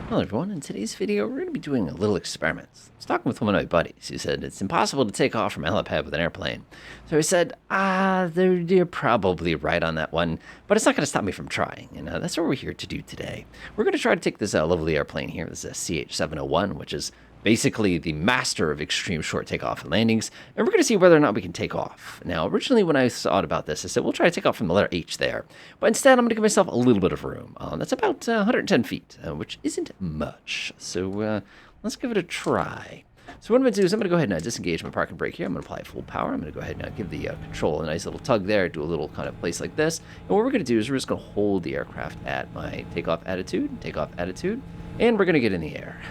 Hello everyone, in today's video we're going to be doing a little experiment. I was talking with one of my buddies who said it's impossible to take off from a helipad with an airplane. So I said, you're probably right on that one, but it's not going to stop me from trying, and that's what we're here to do today. We're going to try to take this lovely airplane here, this is a CH-701, which is basically the master of extreme short takeoff and landings, and we're going to see whether or not we can take off. Now, originally when I thought about this, I said, we'll try to take off from the letter H there, but instead I'm going to give myself a little bit of room. That's about 110 feet, which isn't much, so let's give it a try. So what I'm going to do is I'm going to go ahead and disengage my park and brake here. I'm going to apply full power. I'm going to go ahead and give the control a nice little tug there, do a little kind of place like this, and what we're going to do is we're just going to hold the aircraft at my takeoff attitude, and we're going to get in the air.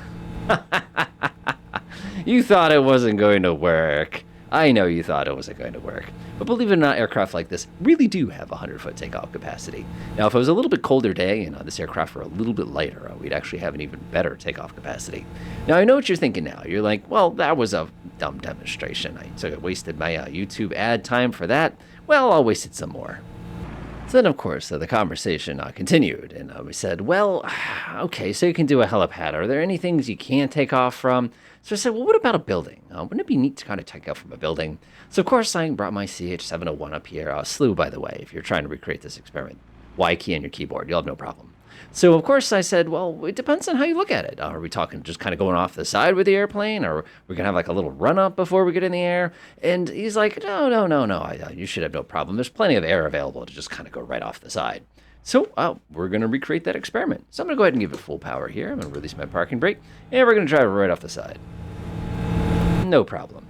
You thought it wasn't going to work. I know you thought it wasn't going to work. But believe it or not, aircraft like this really do have 100-foot takeoff capacity. Now, if it was a little bit colder day and this aircraft were a little bit lighter, we'd actually have an even better takeoff capacity. Now, I know what you're thinking now. You're like, well, that was a dumb demonstration. I wasted my YouTube ad time for that. Well, I'll waste it some more. So then, of course, the conversation continued, and we said, well, okay, so you can do a helipad. Are there any things you can't take off from? So I said, well, what about a building? Wouldn't it be neat to kind of take off from a building? So, of course, I brought my CH-701 up here. Slew, by the way, if you're trying to recreate this experiment. Y key on your keyboard. You'll have no problem. So, of course, I said, well, it depends on how you look at it. Are we talking just kind of going off the side with the airplane? Or we're going to have like a little run-up before we get in the air? And he's like, no. You should have no problem. There's plenty of air available to just kind of go right off the side. So we're going to recreate that experiment. So I'm going to go ahead and give it full power here. I'm going to release my parking brake, and we're going to drive right off the side. No problem.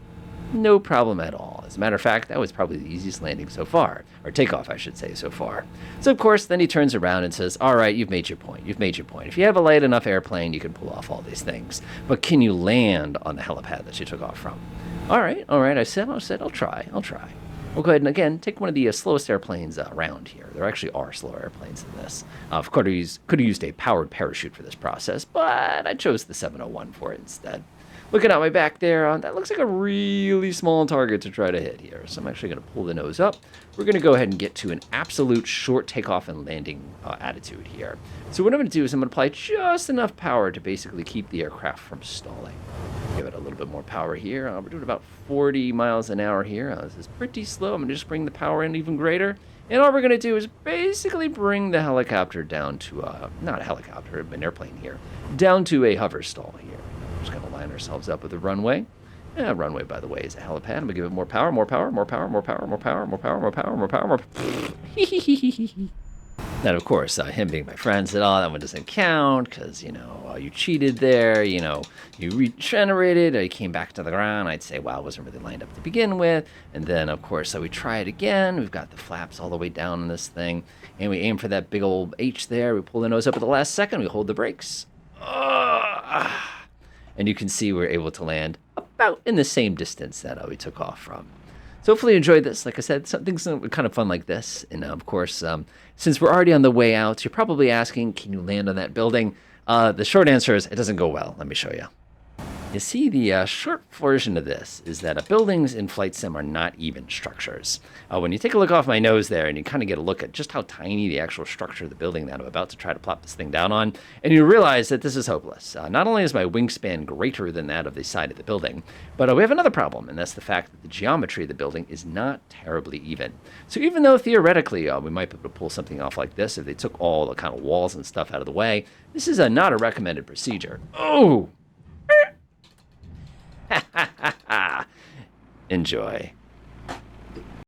No problem at all. As a matter of fact, that was probably the easiest landing so far. Or takeoff, I should say, so far. So, of course, then he turns around and says, all right, you've made your point. If you have a light enough airplane, you can pull off all these things. But can you land on the helipad that you took off from? All right, I said, I'll try. We'll go ahead and, again, take one of the slowest airplanes around here. There actually are slower airplanes than this. Of course, could have used a powered parachute for this process, but I chose the 701 for it instead. Looking at my back there, that looks like a really small target to try to hit here. So I'm actually going to pull the nose up. We're going to go ahead and get to an absolute short takeoff and landing attitude here. So what I'm going to do is I'm going to apply just enough power to basically keep the aircraft from stalling. Give it a little bit more power here. We're doing about 40 miles an hour here. This is pretty slow. I'm going to just bring the power in even greater. And all we're going to do is basically bring the helicopter down to, not a helicopter, an airplane here, down to a hover stall here. Just going to line ourselves up with the runway. Runway, by the way, is a helipad. I'm going to give it more power. Then, of course, him being my friend said, oh, that one doesn't count because, you cheated there. You regenerated. You came back to the ground. I'd say, wow, it wasn't really lined up to begin with. And then, of course, we try it again. We've got the flaps all the way down on this thing. And we aim for that big old H there. We pull the nose up at the last second. We hold the brakes. And you can see we're able to land about in the same distance that we took off from. So hopefully you enjoyed this. Like I said, something kind of fun like this. And of course, since we're already on the way out, you're probably asking, can you land on that building? The short answer is it doesn't go well. Let me show you. You see, the short version of this is that buildings in flight sim are not even structures. When you take a look off my nose there and you kind of get a look at just how tiny the actual structure of the building that I'm about to try to plop this thing down on, and you realize that this is hopeless. Not only is my wingspan greater than that of the side of the building, but we have another problem, and that's the fact that the geometry of the building is not terribly even. So even though theoretically we might be able to pull something off like this if they took all the kind of walls and stuff out of the way, this is not a recommended procedure. Oh! Enjoy.